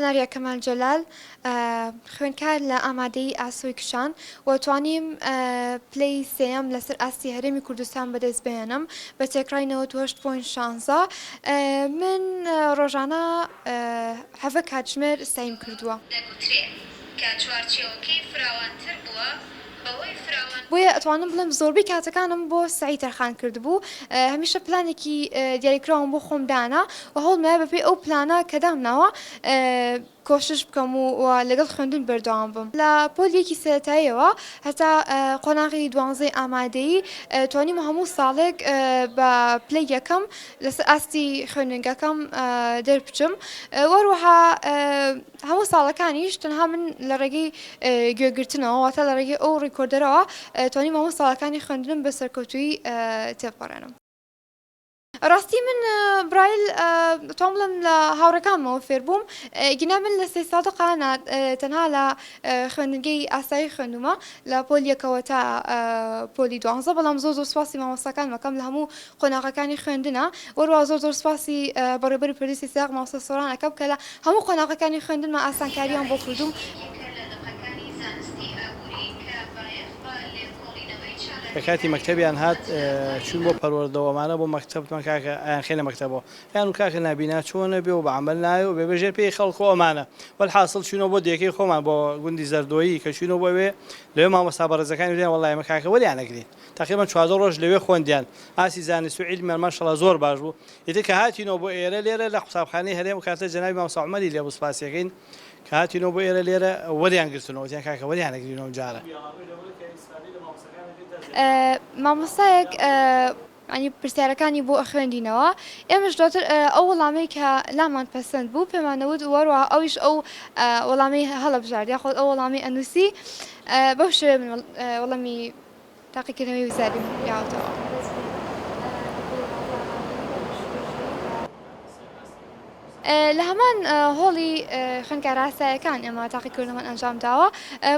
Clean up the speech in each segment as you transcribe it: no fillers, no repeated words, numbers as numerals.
سناریۆ کەمال جەلال خوێندکار لە ئامادەیی ئاسۆی کشان و توانیم پلەی سێەم لەسەر ئاستی هەرێمی کوردستان بەدەست بێنم بە تێکڕای 98.16 من ڕۆژانە هەڤە کاتژمێر سایم کردووە. بۆیە ئەتوانم بڵێم زۆربەی کاتەکانم بۆ سعی تەرخان کردبوو هەمیشە پلانێکی دیاریکراوم بۆ خۆمدانا و هەوڵمە بەپێی ئەو پلانە کە دامناوە کۆشش بکەم و لەگەڵ خوێندن بەردەوام بم. لە پۆلیەکی سەرەتاییەوە هەتا قۆناغی 12 ئامادەیی توانیم هەموو ساڵێک بە پلەی یەکەم لەسەر ئاستی خوێندنگەکەم دەربچم وەروەها هەموو ساڵەکانیش تەنها من لە ڕێگەی گوێگرتنەوە واتە لە ڕێگەی ئەو ڕیکۆردەرەوە توانیم هەموو ساڵەکانی خوێندنم بە سەرکەوتووی تێپەڕێنم. ڕاستی من برایل توان بڵێم لە هاوڕەکانمەوە فێر بووم گینا من لە 3 سادقانە تەنها لە خوێندنگەی ئاسایی خوێندومە لە پۆلیەکەوە تا پۆلی 12 بەڵام زۆر سوپاسی مامۆستاکان مەکەم لە هەموو قۆناغەکانی خوێندنە وەروە زۆر سوپاسی بەڕێبەری پردیسی سیاق مامۆستا سۆرانەکەم کە لە هەموو قۆناغەکانی خوێندنمە ئاسانکاریان بۆ کردوم. کە کاتی مەکتەبیان هات چوون بۆ پەروەردەوەمانە بۆ مەکتەبمان کاکە ئایان خێنە مەکتەبەوە یان و کاکە نابینا چۆنە بێ و بە عەمەل نایە و بێبەژێر پێی خەڵکۆ ئەمانە وەلحاصڵ چوونەوە بۆ دیەکەی خۆمان بۆ گوندی زەردۆیی کە چوونەوە بۆوێ لەوێ مامۆستا بەڕێزەکانی ویان وەڵڵای ئێمە کاکە وەریانەگرین تقریبا 14 ڕۆژ لەوێ خوێندیان ئاسی زانست و عیلمیان ماشەڵڵا زۆر باش بوو ئیتر کە هاتینەوە بۆ ئێرە لێرە لە قوتابخانەی هەرێم و کاتە جەنابی مامۆستا عومەری لێ بوو سپاسیەکەین کە هاتینەوە بۆ ئێرە لێرە وەریان گرتنەوە وتیان کاکە وەریانەگرینەوە جارە مامۆستایەک ینی پرسیارەکانی بۆ خوێندینەوە ئێمەش دواتر ئەو وەڵامەی کە لامان پەسەند بوو پێمانەوت وەروە ئەویش ئەو وەڵامی هەڵەبژارد یاخۆت ئەو وەڵامی ئەنووسی بەو شێوێ من وەڵامی تاقیکردنەوەی ویزاریم یاوتەوە. لە هەمان هۆڵی خوێندکار ئاساییەکان ئێمە تاقیکردنەوەمان ئەنجام داوە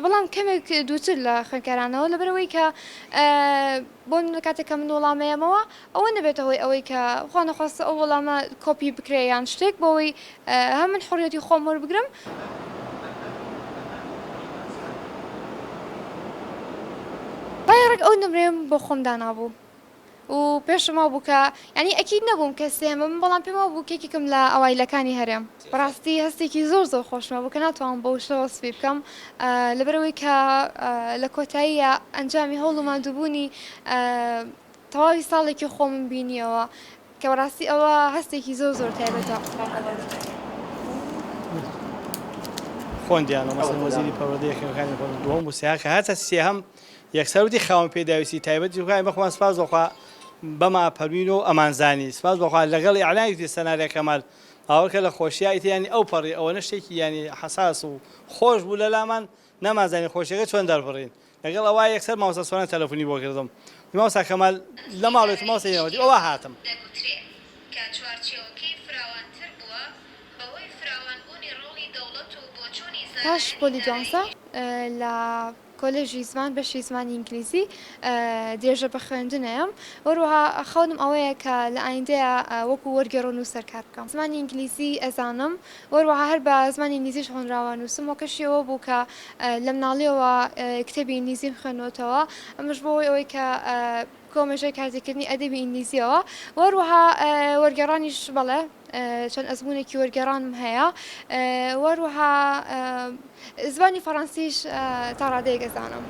بەڵام کەمێک دووتر لە خوێندکارانەوە لەبەرەوەی کە بۆ من کاتێک کە من وەڵامەیەمەوە ئەوە نەبێتە هۆی ئەوەی کە خوا نەخواستە ئەو وەڵامە کۆپی بکرێ یان شتێک بۆەوەی هەم من حڕیەتی خۆم وەربگرم ڕێک ئەو نمرێم بۆ خۆم دانابوو و پێشما بوو کە ینی ئەکید نەبووم کە سێمە من بەڵام پێمەوە بوو کێکێکم لە ئەوایلەکانی هەرێم بەڕاستی هەستێکی زۆر خۆشمە بوو کە ناتوانم بەو شەوە سپی بکەم لەبەرەوەی کە لە کۆتاییە ئەنجامی هەوڵ و ماندووبوونی تەواوی ساڵێکی خۆم بینیەوە کە بەڕاستی ئەوە هەستێکی زۆر تایبەتە. خوندیانەوە مەسەڵەن وەزیری پەروەردەیەکەکانی دووەم بوو سیاکە هاتە سێهەم یەکسەروتی خاوەن پێداویستی تایبەتی وکای بەخۆمان سپاس بەخوا بەما پەروین و ئەمانزانی سپاس بەخوا لەگەڵ ئیعلانێکی سەناریۆ کەمال ئاوەکە لە خۆشیایەتی ینی ئەو پەڕی ئەوە شتێکی ینی حەساس و خۆش بوو لە لامان نەمازانی خۆشیەکە چۆن دەربڕین لەگەڵ ئەوە یەکسەر مامۆستا سۆران تەلەفۆنی بۆ کردم مامۆستا کەمال لە ماڵێت مامۆستا یەوەتی ئەوە هاتم پاش پۆلی 12 لە کۆلێژی زمان بەشی زمانی ئینگلیزی درێژە بە خوێندنەیەم وەروەها خەونم ئەوەیە کە لە ئایندەیە وەکو وەرگێڕن و سەرکار بکەم زمانی ئینگلیزی ئەزانم وەروەها هەر بە زمانی ئینگلیزیش خوێنراوە نووسم وەکەشیەوە بوو کە لە مناڵیەوە کتێبی ئینگلیزیم خوێنەوەتەوە ئەمەش بۆی ئەوەی کە کۆمەژەی کارزیکردنی ئەدەبی ئینگلیزیەوە وەروەها وەرگێڕانیش بەڵێ چەند ئەزمونێکی وەرگێڕانم هەیە وەروەها زمانی فەڕەنسیش تا ڕادەیەک ئەزانم.